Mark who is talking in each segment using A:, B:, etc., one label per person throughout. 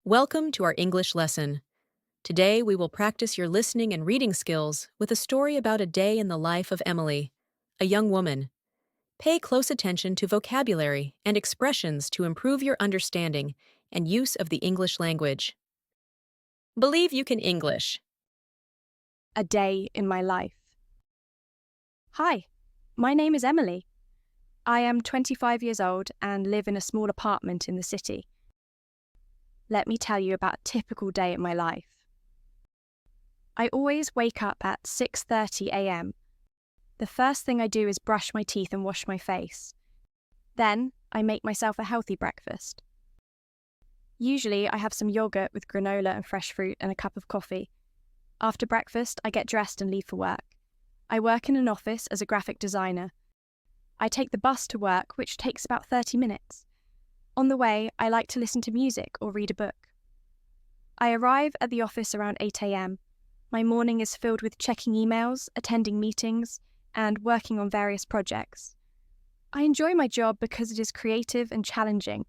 A: Welcome to our English lesson. Today we will practice your listening and reading skills with a story about a day in the life of Emily, a young woman. Pay close attention to vocabulary and expressions to improve your understanding and use of the English language. Believe you can English.
B: A day in my life. Hi, my name is Emily. I am 25 years old and live in a small apartment in the city. Let me tell you about a typical day in my life. I always wake up at 6:30 a.m. The first thing I do is brush my teeth and wash my face. Then I make myself a healthy breakfast. Usually I have some yogurt with granola and fresh fruit and a cup of coffee. After breakfast, I get dressed and leave for work. I work in an office as a graphic designer. I take the bus to work, which takes about 30 minutes. On the way, I like to listen to music or read a book. I arrive at the office around 8 a.m. My morning is filled with checking emails, attending meetings, and working on various projects. I enjoy my job because it is creative and challenging.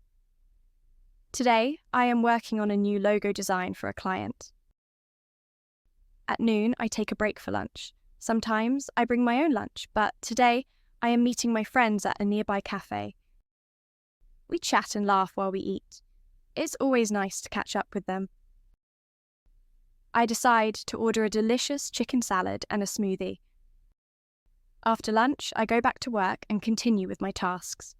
B: Today, I am working on a new logo design for a client. At noon, I take a break for lunch. Sometimes I bring my own lunch, but today I am meeting my friends at a nearby cafe. We chat and laugh while we eat. It's always nice to catch up with them. I decide to order a delicious chicken salad and a smoothie. After lunch, I go back to work and continue with my tasks.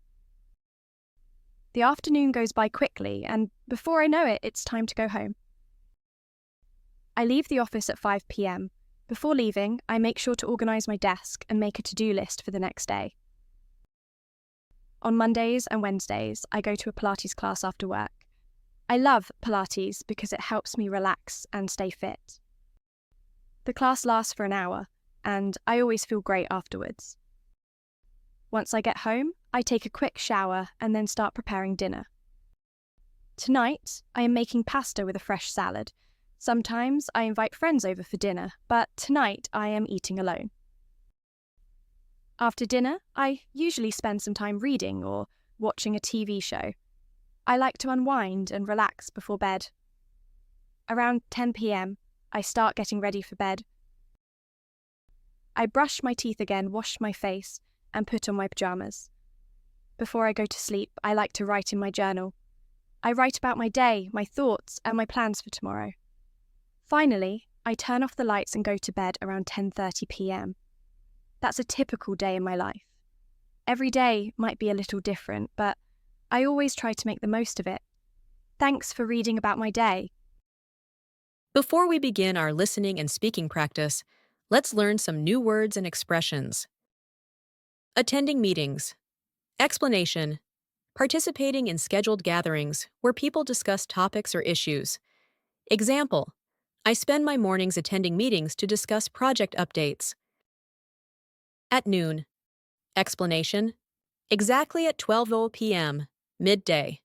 B: The afternoon goes by quickly, and before I know it, it's time to go home. I leave the office at 5 p.m. Before leaving, I make sure to organise my desk and make a to-do list for the next day. On Mondays and Wednesdays, I go to a Pilates class after work. I love Pilates because it helps me relax and stay fit. The class lasts for an hour, and I always feel great afterwards. Once I get home, I take a quick shower and then start preparing dinner. Tonight, I am making pasta with a fresh salad. Sometimes I invite friends over for dinner, but tonight I am eating alone. After dinner, I usually spend some time reading or watching a TV show. I like to unwind and relax before bed. Around 10 p.m, I start getting ready for bed. I brush my teeth again, wash my face, and put on my pajamas. Before I go to sleep, I like to write in my journal. I write about my day, my thoughts, and my plans for tomorrow. Finally, I turn off the lights and go to bed around 10:30 p.m. That's a typical day in my life. Every day might be a little different, but I always try to make the most of it. Thanks for reading about my day.
A: Before we begin our listening and speaking practice, let's learn some new words and expressions. Attending meetings. Explanation. Participating in scheduled gatherings where people discuss topics or issues. Example. I spend my mornings attending meetings to discuss project updates. At noon. Explanation. Exactly at 12:00 p.m., midday.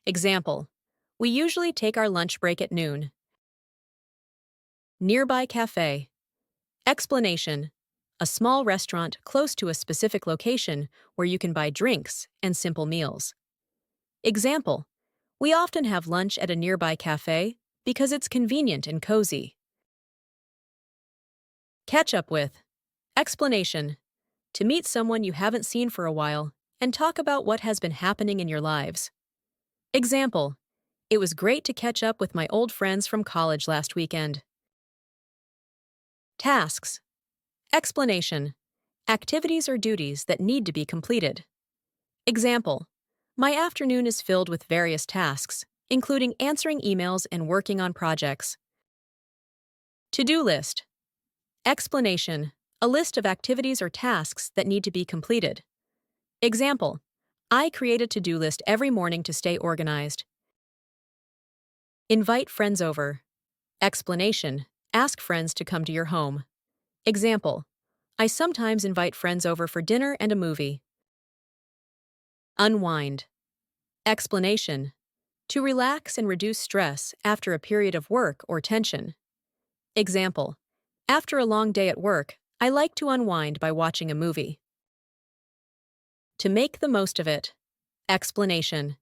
A: Example. We usually take our lunch break at noon. Nearby cafe. Explanation. A small restaurant close to a specific location where you can buy drinks and simple meals. Example. We often have lunch at a nearby cafe because it's convenient and cozy. Catch up with. Explanation. To meet someone you haven't seen for a while and talk about what has been happening in your lives. Example. It was great to catch up with my old friends from college last weekend. Tasks. Explanation. Activities or duties that need to be completed. Example. My afternoon is filled with various tasks, including answering emails and working on projects. To-do list. Explanation. A list of activities or tasks that need to be completed. Example. I create a to-do list every morning to stay organized. Invite friends over. Explanation. Ask friends to come to your home. Example. I sometimes invite friends over for dinner and a movie. Unwind. Explanation. To relax and reduce stress after a period of work or tension. Example. After a long day at work, I like to unwind by watching a movie. To make the most of it. Explanation.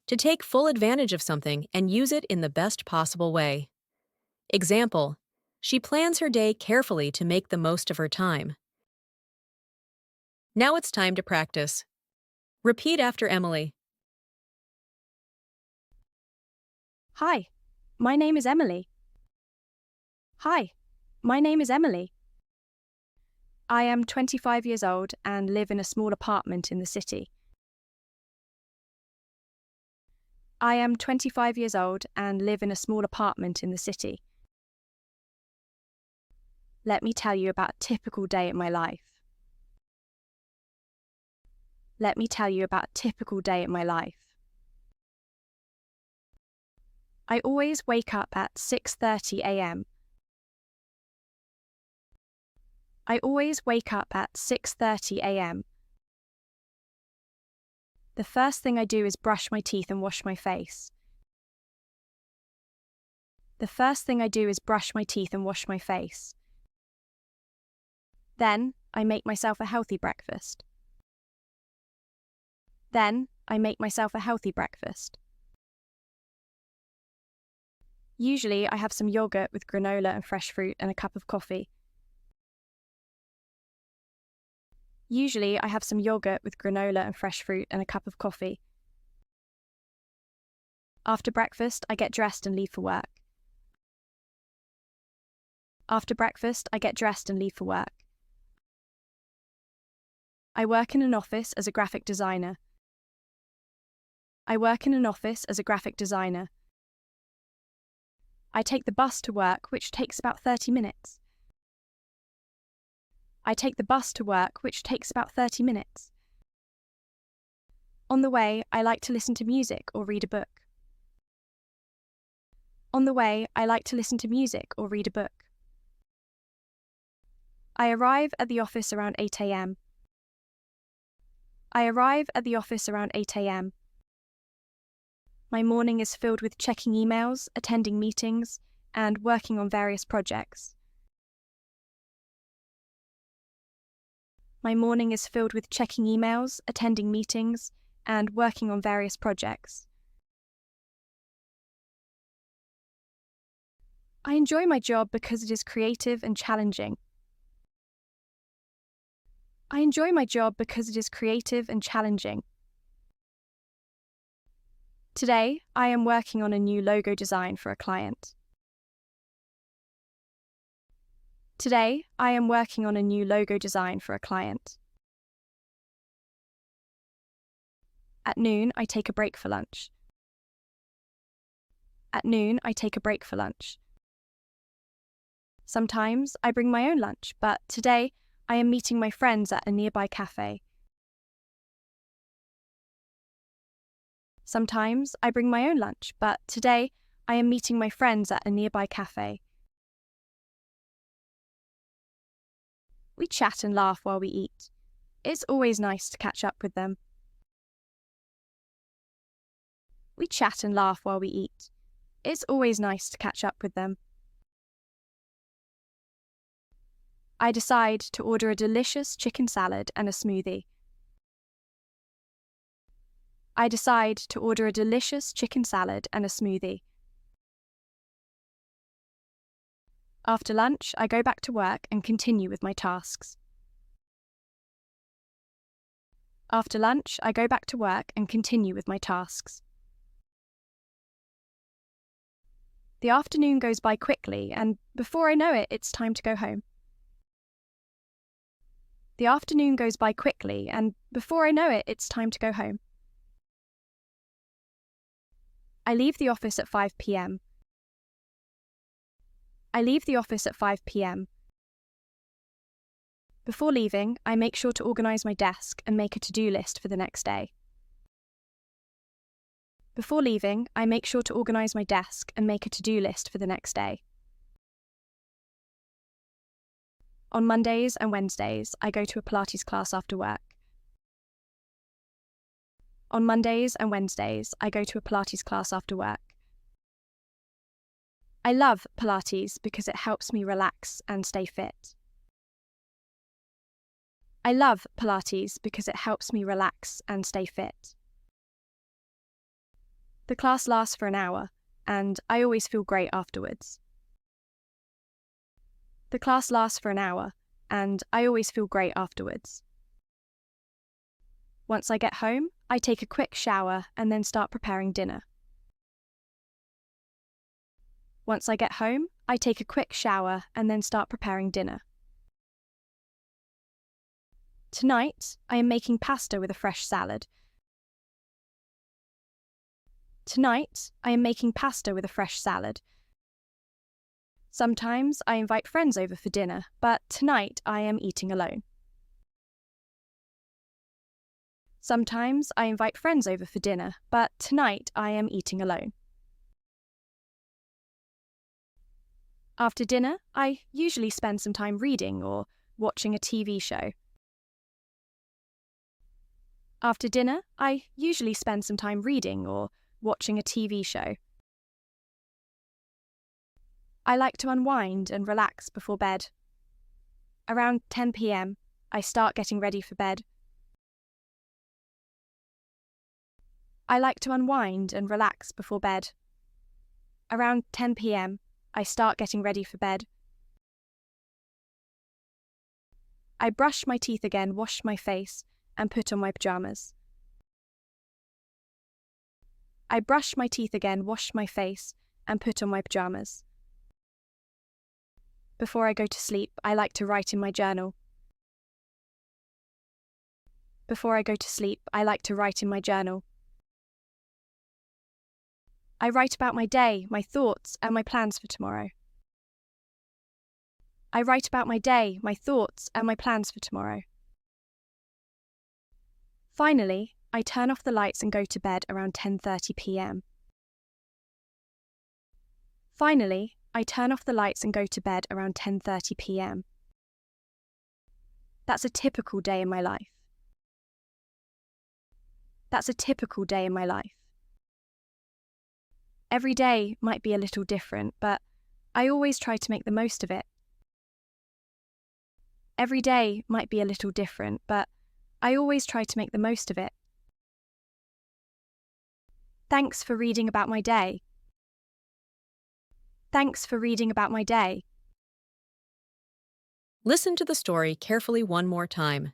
A: to take full advantage of something and use it in the best possible way. Example: she plans her day carefully to make the most of her time. Now it's time to practice. Repeat after Emily.
B: Hi, my name is Emily. Hi, my name is Emily. I am 25 years old and live in a small apartment in the city. I am 25 years old and live in a small apartment in the city. Let me tell you about a typical day in my life. Let me tell you about a typical day in my life. I always wake up at 6:30 a.m. I always wake up at 6:30 a.m. The first thing I do is brush my teeth and wash my face. The first thing I do is brush my teeth and wash my face. Then, I make myself a healthy breakfast. Then, I make myself a healthy breakfast. Usually, I have some yogurt with granola and fresh fruit and a cup of coffee. Usually, I have some yogurt with granola and fresh fruit and a cup of coffee. After breakfast, I get dressed and leave for work. After breakfast, I get dressed and leave for work. I work in an office as a graphic designer. I work in an office as a graphic designer. I take the bus to work, which takes about 30 minutes. I take the bus to work, which takes about 30 minutes. On the way, I like to listen to music or read a book. On the way, I like to listen to music or read a book. I arrive at the office around 8 a.m. I arrive at the office around 8 a.m. My morning is filled with checking emails, attending meetings, and working on various projects. My morning is filled with checking emails, attending meetings, and working on various projects. I enjoy my job because it is creative and challenging. I enjoy my job because it is creative and challenging. Today, I am working on a new logo design for a client. Today, I am working on a new logo design for a client. At noon, I take a break for lunch. At noon, I take a break for lunch. Sometimes I bring my own lunch, but today I am meeting my friends at a nearby cafe. Sometimes I bring my own lunch, but today I am meeting my friends at a nearby cafe. We chat and laugh while we eat. It's always nice to catch up with them. We chat and laugh while we eat. It's always nice to catch up with them. I decide to order a delicious chicken salad and a smoothie. I decide to order a delicious chicken salad and a smoothie. After lunch, I go back to work and continue with my tasks. After lunch, I go back to work and continue with my tasks. The afternoon goes by quickly, and before I know it, it's time to go home. The afternoon goes by quickly, and before I know it, it's time to go home. I leave the office at 5 p.m. I leave the office at 5 p.m. Before leaving, I make sure to organise my desk and make a to-do list for the next day. Before leaving, I make sure to organise my desk and make a to-do list for the next day. On Mondays and Wednesdays, I go to a Pilates class after work. On Mondays and Wednesdays, I go to a Pilates class after work. I love Pilates because it helps me relax and stay fit. I love Pilates because it helps me relax and stay fit. The class lasts for an hour, and I always feel great afterwards. The class lasts for an hour, and I always feel great afterwards. Once I get home, I take a quick shower and then start preparing dinner. Once I get home, I take a quick shower and then start preparing dinner. Tonight, I am making pasta with a fresh salad. Tonight, I am making pasta with a fresh salad. Sometimes I invite friends over for dinner, but tonight I am eating alone. Sometimes I invite friends over for dinner, but tonight I am eating alone. After dinner, I usually spend some time reading or watching a TV show. After dinner, I usually spend some time reading or watching a TV show. I like to unwind and relax before bed. Around 10 p.m., I start getting ready for bed. I like to unwind and relax before bed. Around 10 p.m., I start getting ready for bed. I brush my teeth again, wash my face, and put on my pajamas. I brush my teeth again, wash my face, and put on my pajamas. Before I go to sleep, I like to write in my journal. Before I go to sleep, I like to write in my journal. I write about my day, my thoughts, and my plans for tomorrow. I write about my day, my thoughts, and my plans for tomorrow. Finally, I turn off the lights and go to bed around 10:30 p.m. Finally, I turn off the lights and go to bed around 10:30 p.m. That's a typical day in my life. That's a typical day in my life. Every day might be a little different, but I always try to make the most of it. Every day might be a little different, but I always try to make the most of it. Thanks for reading about my day. Thanks for reading about my day.
A: Listen to the story carefully one more time.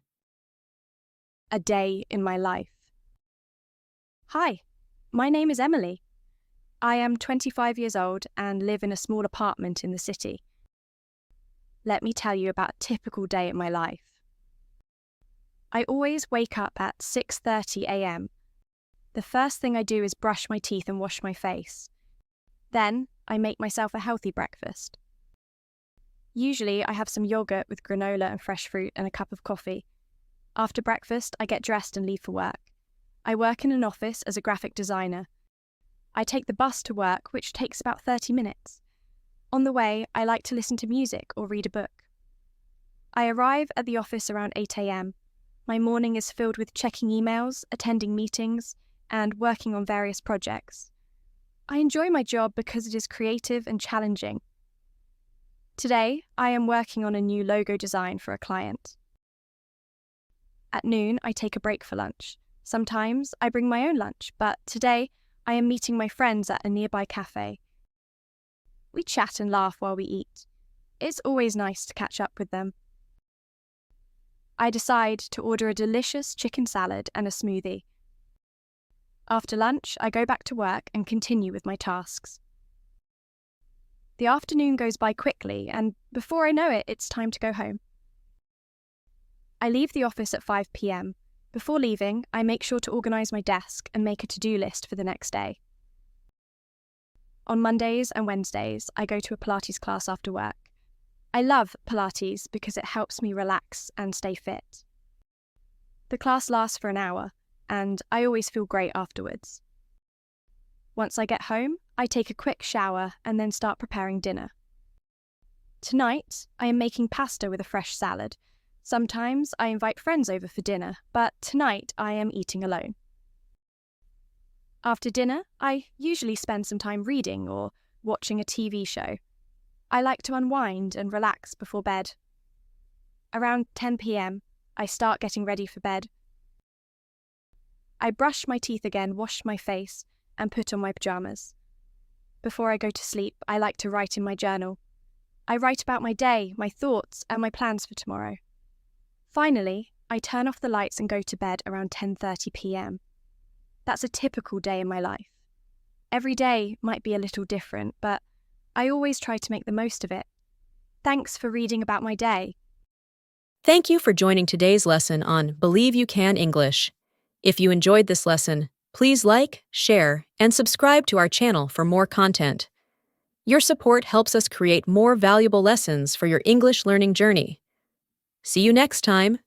B: A day in my life. Hi, my name is Emily. I am 25 years old and live in a small apartment in the city. Let me tell you about a typical day in my life. I always wake up at 6:30 a.m. The first thing I do is brush my teeth and wash my face. Then, I make myself a healthy breakfast. Usually, I have some yogurt with granola and fresh fruit and a cup of coffee. After breakfast, I get dressed and leave for work. I work in an office as a graphic designer. I take the bus to work, which takes about 30 minutes. On the way, I like to listen to music or read a book. I arrive at the office around 8 a.m. My morning is filled with checking emails, attending meetings, and working on various projects. I enjoy my job because it is creative and challenging. Today, I am working on a new logo design for a client. At noon, I take a break for lunch. Sometimes I bring my own lunch, but today I am meeting my friends at a nearby cafe. We chat and laugh while we eat. It's always nice to catch up with them. I decide to order a delicious chicken salad and a smoothie. After lunch, I go back to work and continue with my tasks. The afternoon goes by quickly, and before I know it, it's time to go home. I leave the office at 5 p.m. Before leaving, I make sure to organise my desk and make a to-do list for the next day. On Mondays and Wednesdays, I go to a Pilates class after work. I love Pilates because it helps me relax and stay fit. The class lasts for an hour, and I always feel great afterwards. Once I get home, I take a quick shower and then start preparing dinner. Tonight, I am making pasta with a fresh salad. Sometimes I invite friends over for dinner, but tonight I am eating alone. After dinner, I usually spend some time reading or watching a TV show. I like to unwind and relax before bed. Around 10 p.m, I start getting ready for bed. I brush my teeth again, wash my face, and put on my pajamas. Before I go to sleep, I like to write in my journal. I write about my day, my thoughts, and my plans for tomorrow. Finally, I turn off the lights and go to bed around 10:30 p.m. That's a typical day in my life. Every day might be a little different, but I always try to make the most of it. Thanks for reading about my day.
A: Thank you for joining today's lesson on Believe You Can English. If you enjoyed this lesson, please like, share, and subscribe to our channel for more content. Your support helps us create more valuable lessons for your English learning journey. See you next time.